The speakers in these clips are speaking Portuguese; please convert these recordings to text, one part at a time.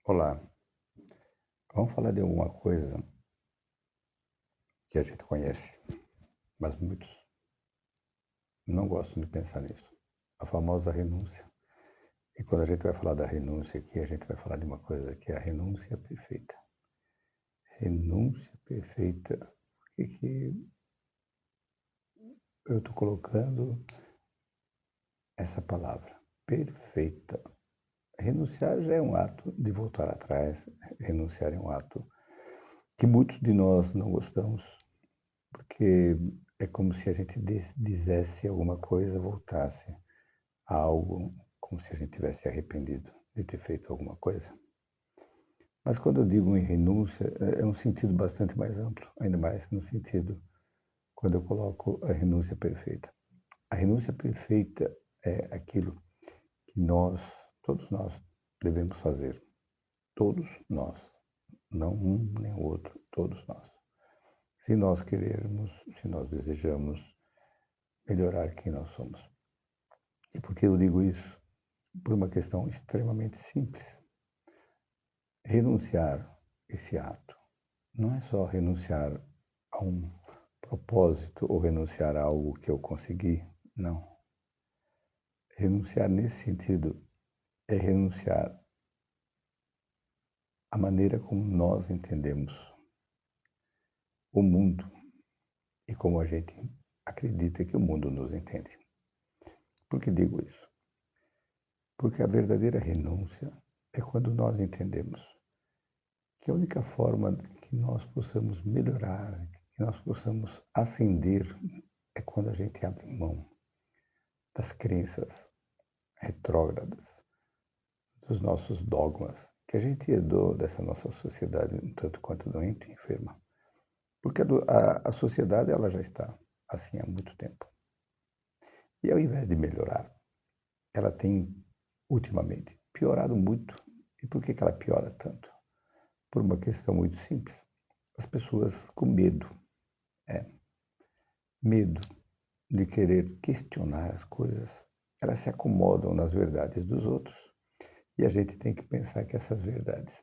Olá, vamos falar de alguma coisa que a gente conhece, mas muitos não gostam de pensar nisso. A famosa renúncia. E quando a gente vai falar da renúncia aqui, a gente vai falar de uma coisa que é a renúncia perfeita. Renúncia perfeita. O que eu estou colocando essa palavra? Perfeita. Renunciar já é um ato de voltar atrás. Renunciar é um ato que muitos de nós não gostamos, porque é como se a gente dissesse alguma coisa, voltasse a algo, como se a gente tivesse arrependido de ter feito alguma coisa. Mas quando eu digo em renúncia, é um sentido bastante mais amplo, ainda mais no sentido quando eu coloco a renúncia perfeita. A renúncia perfeita é aquilo que nós, todos nós, devemos fazer. Todos nós. Não um nem o outro, todos nós. Se nós querermos, se nós desejamos melhorar quem nós somos. E por que eu digo isso? Por uma questão extremamente simples. Renunciar esse ato não é só renunciar a um propósito ou renunciar a algo que eu consegui, não. Renunciar nesse sentido é renunciar à maneira como nós entendemos o mundo e como a gente acredita que o mundo nos entende. Por que digo isso? Porque a verdadeira renúncia é quando nós entendemos que a única forma que nós possamos melhorar, que nós possamos ascender, é quando a gente abre mão das crenças retrógradas, dos nossos dogmas, que a gente herdou dessa nossa sociedade um tanto quanto doente e enferma. Porque a sociedade ela já está assim há muito tempo. E ao invés de melhorar, ela tem, ultimamente, piorado muito. E por que ela piora tanto? Por uma questão muito simples. As pessoas com medo. Medo de querer questionar as coisas. Elas se acomodam nas verdades dos outros. E a gente tem que pensar que essas verdades,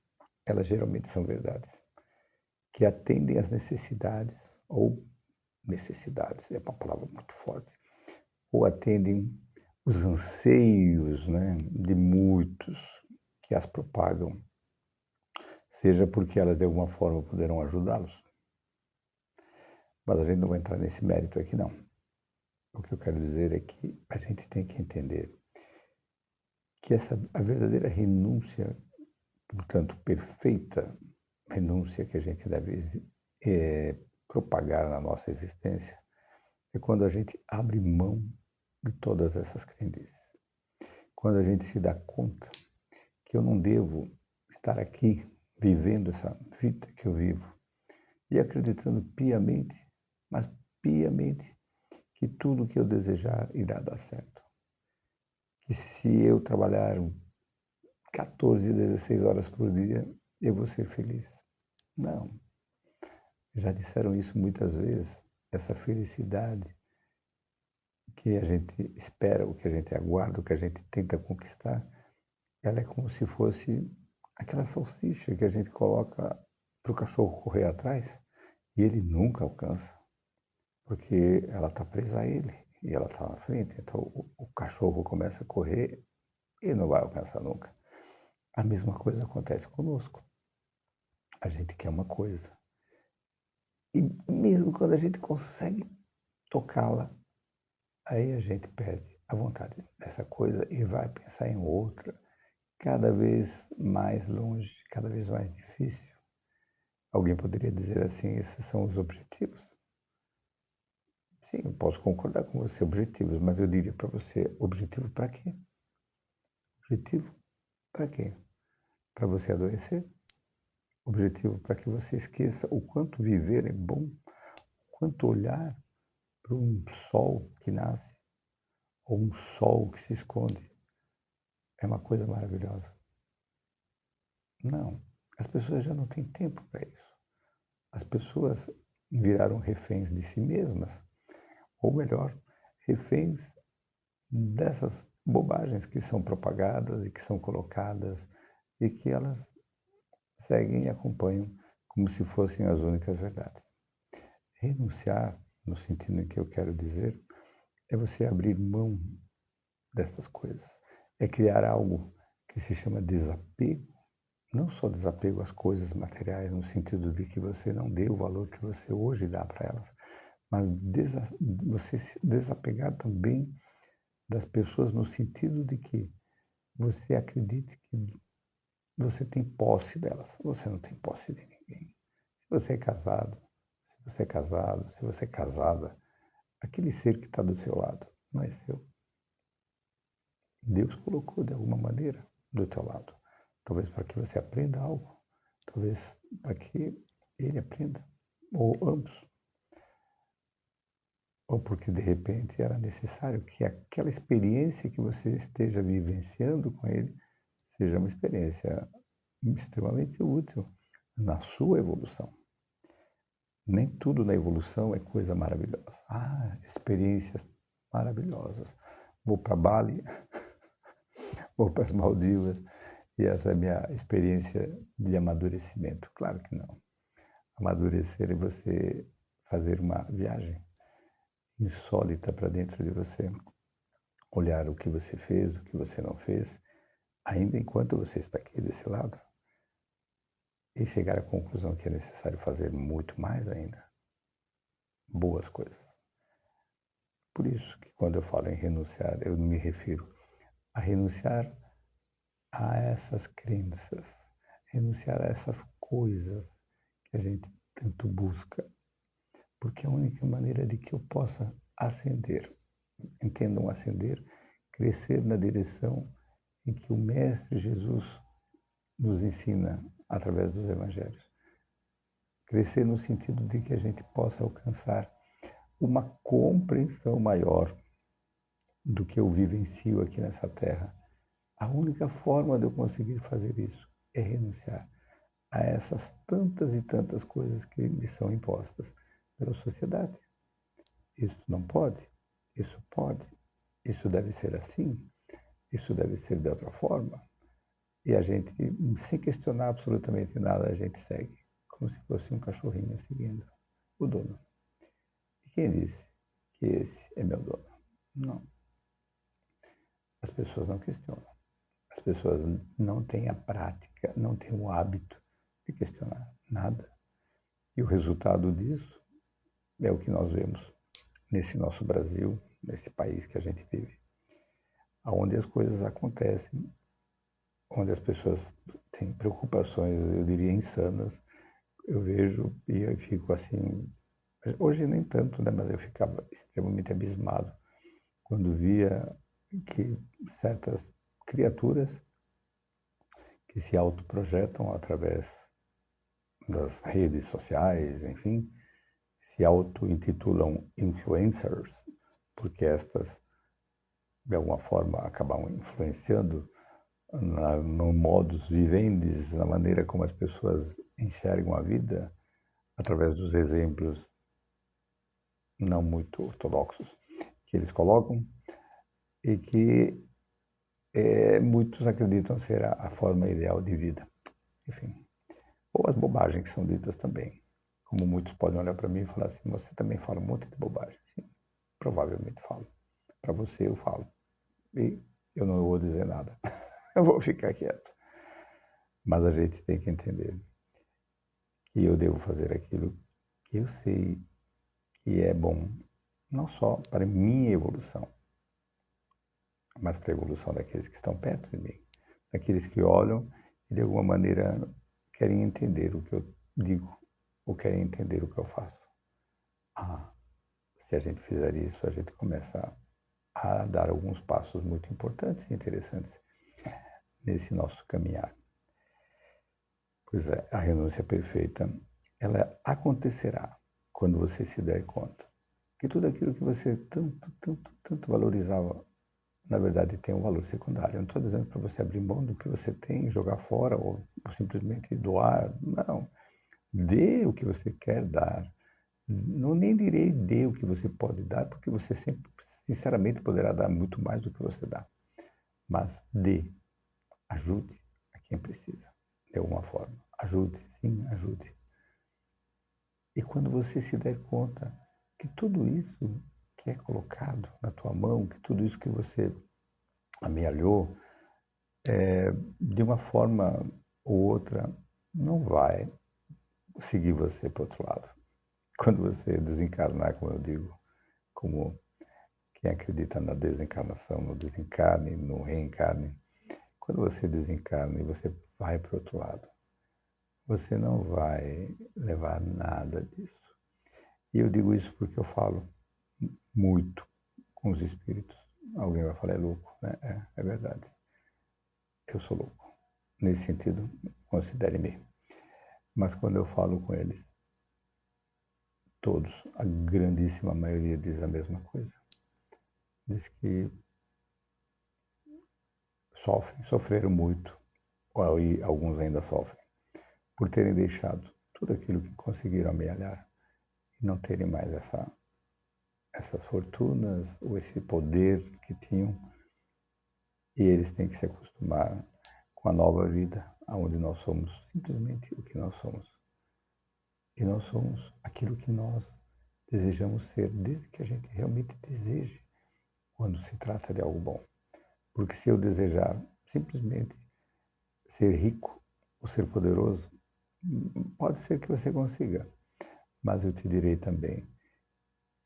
elas geralmente são verdades que atendem às necessidades, ou necessidades, é uma palavra muito forte, ou atendem os anseios, né, de muitos que as propagam, seja porque elas de alguma forma puderam ajudá-los. Mas a gente não vai entrar nesse mérito aqui, não. O que eu quero dizer é que a gente tem que entender que a verdadeira renúncia, portanto, perfeita renúncia que a gente deve propagar na nossa existência, é quando a gente abre mão de todas essas crendices. Quando a gente se dá conta que eu não devo estar aqui vivendo essa vida que eu vivo e acreditando piamente, mas piamente, que tudo que eu desejar irá dar certo. Que se eu trabalhar 14, 16 horas por dia, eu vou ser feliz. Não. Já disseram isso muitas vezes. Essa felicidade que a gente espera, o que a gente aguarda, o que a gente tenta conquistar, ela é como se fosse aquela salsicha que a gente coloca para o cachorro correr atrás e ele nunca alcança, porque ela está presa a ele e ela está na frente. Então o cachorro começa a correr e não vai alcançar nunca. A mesma coisa acontece conosco. A gente quer uma coisa e mesmo quando a gente consegue tocá-la, aí a gente perde a vontade dessa coisa e vai pensar em outra, cada vez mais longe, cada vez mais difícil. Alguém poderia dizer assim, esses são os objetivos? Sim, eu posso concordar com você, objetivos, mas eu diria para você, objetivo para quê? Objetivo para quê? Para você adoecer? Objetivo para que você esqueça o quanto viver é bom, o quanto olhar para um sol que nasce, ou um sol que se esconde, é uma coisa maravilhosa. Não, as pessoas já não têm tempo para isso. As pessoas viraram reféns de si mesmas, ou melhor, reféns dessas bobagens que são propagadas e que são colocadas e que elas seguem e acompanham como se fossem as únicas verdades. Renunciar, no sentido em que eu quero dizer, é você abrir mão dessas coisas. É criar algo que se chama desapego. Não só desapego às coisas materiais, no sentido de que você não dê o valor que você hoje dá para elas, mas você se desapegar também das pessoas no sentido de que você acredite que você tem posse delas. Você não tem posse de ninguém. Se você é casado, se você é casado, se você é casada, aquele ser que está do seu lado não é seu. Deus colocou de alguma maneira do teu lado. Talvez para que você aprenda algo. Talvez para que ele aprenda. Ou ambos. Ou porque de repente era necessário que aquela experiência que você esteja vivenciando com ele seja uma experiência extremamente útil na sua evolução. Nem tudo na evolução é coisa maravilhosa. Experiências maravilhosas. Vou para Bali, vou para as Maldivas, e essa é a minha experiência de amadurecimento. Claro que não. Amadurecer é você fazer uma viagem insólita para dentro de você. Olhar o que você fez, o que você não fez, ainda enquanto você está aqui desse lado, e chegar à conclusão que é necessário fazer muito mais ainda. Boas coisas. Por isso que quando eu falo em renunciar, eu não me refiro a renunciar a essas crenças, renunciar a essas coisas que a gente tanto busca, porque é a única maneira de que eu possa ascender, entendam ascender, crescer na direção em que o Mestre Jesus nos ensina através dos Evangelhos. Crescer no sentido de que a gente possa alcançar uma compreensão maior do que eu vivencio aqui nessa terra. A única forma de eu conseguir fazer isso é renunciar a essas tantas e tantas coisas que me são impostas pela sociedade. Isso não pode, isso pode, isso deve ser assim, isso deve ser de outra forma. E a gente, sem questionar absolutamente nada, a gente segue, como se fosse um cachorrinho seguindo o dono. E quem disse que esse é meu dono? Não. As pessoas não questionam. As pessoas não têm a prática, não têm o hábito de questionar nada. E o resultado disso é o que nós vemos nesse nosso Brasil, nesse país que a gente vive, onde as coisas acontecem, onde as pessoas têm preocupações, eu diria, insanas. Eu vejo e eu fico assim, hoje nem tanto, né, mas eu ficava extremamente abismado quando via que certas criaturas que se autoprojetam através das redes sociais, enfim, se auto-intitulam influencers, porque estas, de alguma forma, acabam influenciando no modus vivendi, na maneira como as pessoas enxergam a vida, através dos exemplos não muito ortodoxos que eles colocam, e que muitos acreditam ser a forma ideal de vida. Enfim, ou as bobagens que são ditas também. Como muitos podem olhar para mim e falar assim, você também fala um monte de bobagem. Sim, provavelmente falo. Para você eu falo. E eu não vou dizer nada. Eu vou ficar quieto. Mas a gente tem que entender que eu devo fazer aquilo que eu sei que é bom, não só para minha evolução, mas para a evolução daqueles que estão perto de mim. Daqueles que olham e de alguma maneira querem entender o que eu digo, ou querem entender o que eu faço. Se a gente fizer isso, a gente começa a dar alguns passos muito importantes e interessantes nesse nosso caminhar. Pois é, a renúncia perfeita, ela acontecerá quando você se der conta que tudo aquilo que você tanto valorizava, na verdade tem um valor secundário. Eu não estou dizendo para você abrir mão do que você tem, jogar fora ou simplesmente doar. Não. Dê o que você quer dar. Não nem direi dê o que você pode dar, porque você sempre, sinceramente, poderá dar muito mais do que você dá. Mas dê, ajude a quem precisa, de alguma forma. Ajude, sim, ajude. E quando você se der conta que tudo isso que é colocado na tua mão, que tudo isso que você amealhou, de uma forma ou outra, não vai seguir você para o outro lado. Quando você desencarnar, como eu digo, como quem acredita na desencarnação, no desencarne, no reencarne, quando você desencarna e você vai para o outro lado, você não vai levar nada disso. E eu digo isso porque eu falo muito com os espíritos. Alguém vai falar, é louco, né? É verdade. Eu sou louco. Nesse sentido, considere-me. Mas quando eu falo com eles, todos, a grandíssima maioria diz a mesma coisa. Diz que sofreram muito, e alguns ainda sofrem, por terem deixado tudo aquilo que conseguiram amealhar e não terem mais essas fortunas ou esse poder que tinham. E eles têm que se acostumar com a nova vida, onde nós somos simplesmente o que nós somos. E nós somos aquilo que nós desejamos ser, desde que a gente realmente deseje, quando se trata de algo bom. Porque se eu desejar simplesmente ser rico ou ser poderoso, pode ser que você consiga. Mas eu te direi também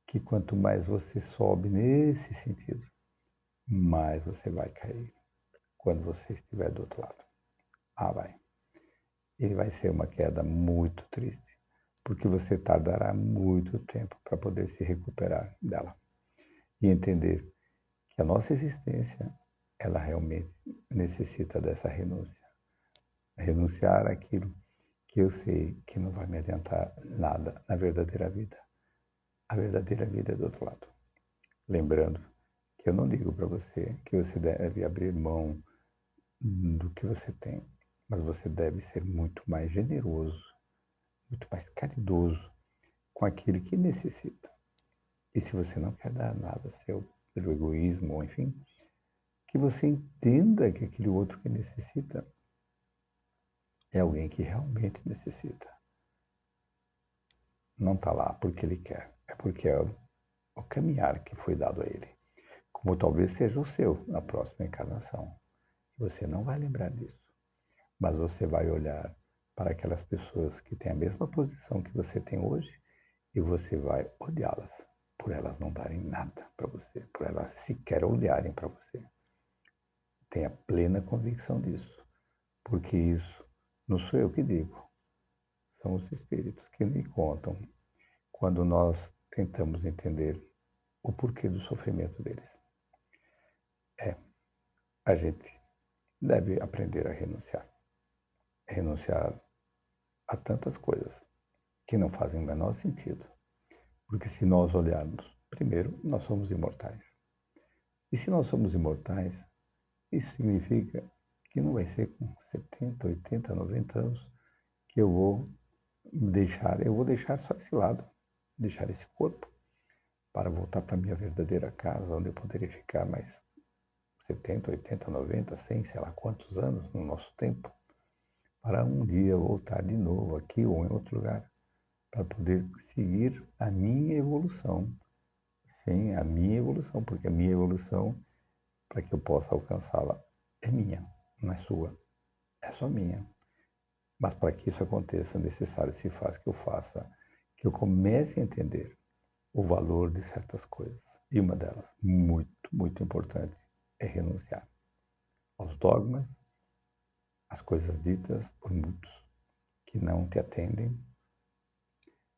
que quanto mais você sobe nesse sentido, mais você vai cair quando você estiver do outro lado. Vai. E vai ser uma queda muito triste, porque você tardará muito tempo para poder se recuperar dela. E entender que a nossa existência, ela realmente necessita dessa renúncia. Renunciar àquilo que eu sei que não vai me adiantar nada na verdadeira vida. A verdadeira vida é do outro lado. Lembrando que eu não digo para você que você deve abrir mão do que você tem, mas você deve ser muito mais generoso, muito mais caridoso com aquele que necessita. E se você não quer dar nada seu, pelo egoísmo, ou enfim, que você entenda que aquele outro que necessita é alguém que realmente necessita. Não está lá porque ele quer, é porque é o caminhar que foi dado a ele. Como talvez seja o seu na próxima encarnação. Você não vai lembrar disso, mas você vai olhar para aquelas pessoas que têm a mesma posição que você tem hoje e você vai odiá-las por elas não darem nada para você, por elas sequer olharem para você. Tenha plena convicção disso, porque isso não sou eu que digo, são os espíritos que me contam quando nós tentamos entender o porquê do sofrimento deles. A gente deve aprender a renunciar. Renunciar a tantas coisas que não fazem o menor sentido. Porque se nós olharmos, primeiro, nós somos imortais. E se nós somos imortais, isso significa que não vai ser com 70, 80, 90 anos que eu vou deixar só esse lado, deixar esse corpo, para voltar para a minha verdadeira casa, onde eu poderia ficar mais 70, 80, 90, 100, sei lá quantos anos no nosso tempo, para um dia voltar de novo aqui ou em outro lugar, para poder seguir a minha evolução. Sim, a minha evolução, porque a minha evolução, para que eu possa alcançá-la, é minha, não é sua, é só minha. Mas para que isso aconteça, é necessário que eu comece a entender o valor de certas coisas. E uma delas, muito, muito importante, é renunciar aos dogmas, às coisas ditas por muitos que não te atendem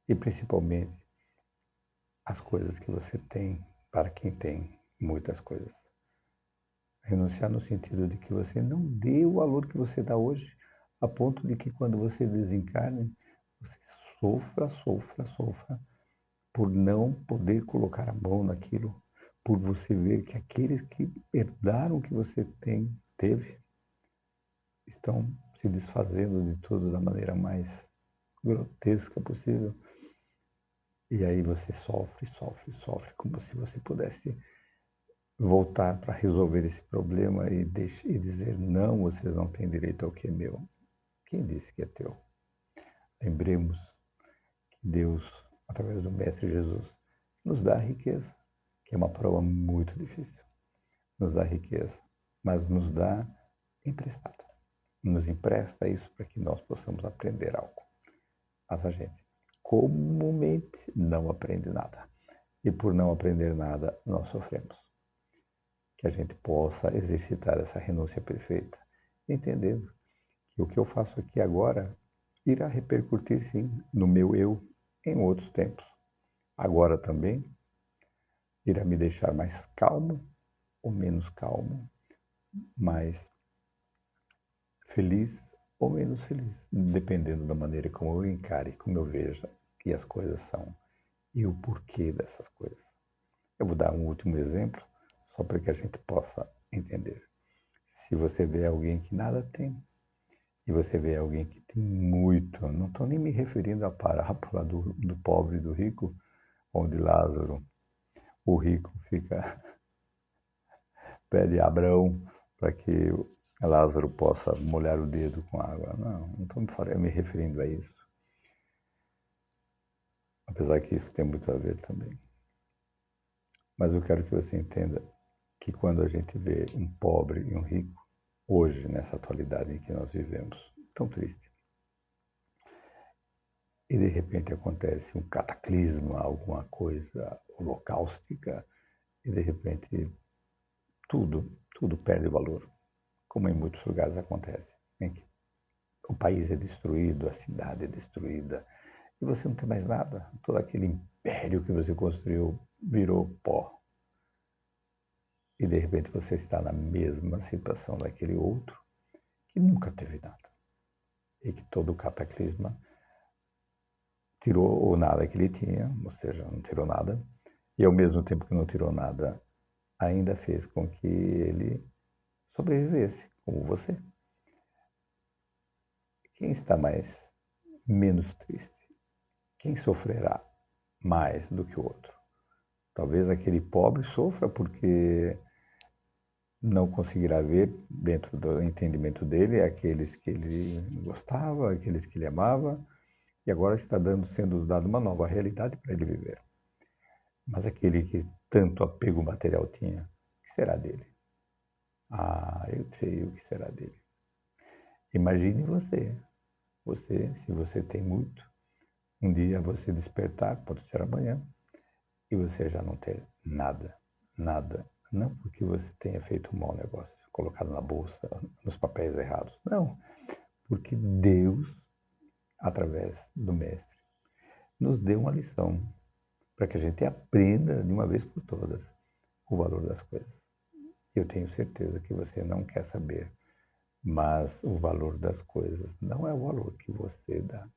e principalmente as coisas que você tem para quem tem muitas coisas. Renunciar no sentido de que você não dê o valor que você dá hoje, a ponto de que quando você desencarne, você sofra por não poder colocar a mão naquilo, por você ver que aqueles que herdaram o que você teve, estão se desfazendo de tudo da maneira mais grotesca possível. E aí você sofre, como se você pudesse voltar para resolver esse problema e dizer, não, vocês não têm direito ao que é meu. Quem disse que é teu? Lembremos que Deus, através do Mestre Jesus, nos dá a riqueza, que é uma prova muito difícil. Nos dá riqueza, mas nos dá emprestado. Nos empresta isso para que nós possamos aprender algo. Mas a gente comumente não aprende nada. E por não aprender nada, nós sofremos. Que a gente possa exercitar essa renúncia perfeita, entendendo que o que eu faço aqui agora irá repercutir, sim, no meu eu em outros tempos. Agora também irá me deixar mais calmo ou menos calmo, mais feliz ou menos feliz, dependendo da maneira como eu encare, como eu veja que as coisas são e o porquê dessas coisas. Eu vou dar um último exemplo, só para que a gente possa entender. Se você vê alguém que nada tem, e você vê alguém que tem muito, não estou nem me referindo à parábola do pobre e do rico, onde Lázaro, o rico, pede a Abraão para que Lázaro possa molhar o dedo com água. Não estou me referindo a isso. Apesar que isso tem muito a ver também. Mas eu quero que você entenda que quando a gente vê um pobre e um rico, hoje, nessa atualidade em que nós vivemos, tão triste, e de repente acontece um cataclisma, alguma coisa holocaustica, e de repente tudo perde valor, como em muitos lugares acontece, em que o país é destruído, a cidade é destruída, e você não tem mais nada. Todo aquele império que você construiu virou pó. E de repente você está na mesma situação daquele outro que nunca teve nada. E que todo o cataclisma tirou o nada que ele tinha, ou seja, não tirou nada, e ao mesmo tempo que não tirou nada, ainda fez com que ele sobrevivesse, como você. Quem está menos triste? Quem sofrerá mais do que o outro? Talvez aquele pobre sofra porque não conseguirá ver, dentro do entendimento dele, aqueles que ele gostava, aqueles que ele amava, e agora está sendo dada uma nova realidade para ele viver. Mas aquele que tanto apego material tinha, o que será dele? Ah, eu sei o que será dele. Imagine você, se você tem muito, um dia você despertar, pode ser amanhã, e você já não ter nada, nada. Não porque você tenha feito um mau negócio, colocado na bolsa, nos papéis errados. Não, porque Deus, através do Mestre, nos deu uma lição para que a gente aprenda de uma vez por todas o valor das coisas. Eu tenho certeza que você não quer saber, mas o valor das coisas não é o valor que você dá,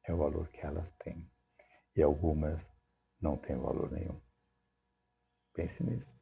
é o valor que elas têm. E algumas não têm valor nenhum. Pense nisso.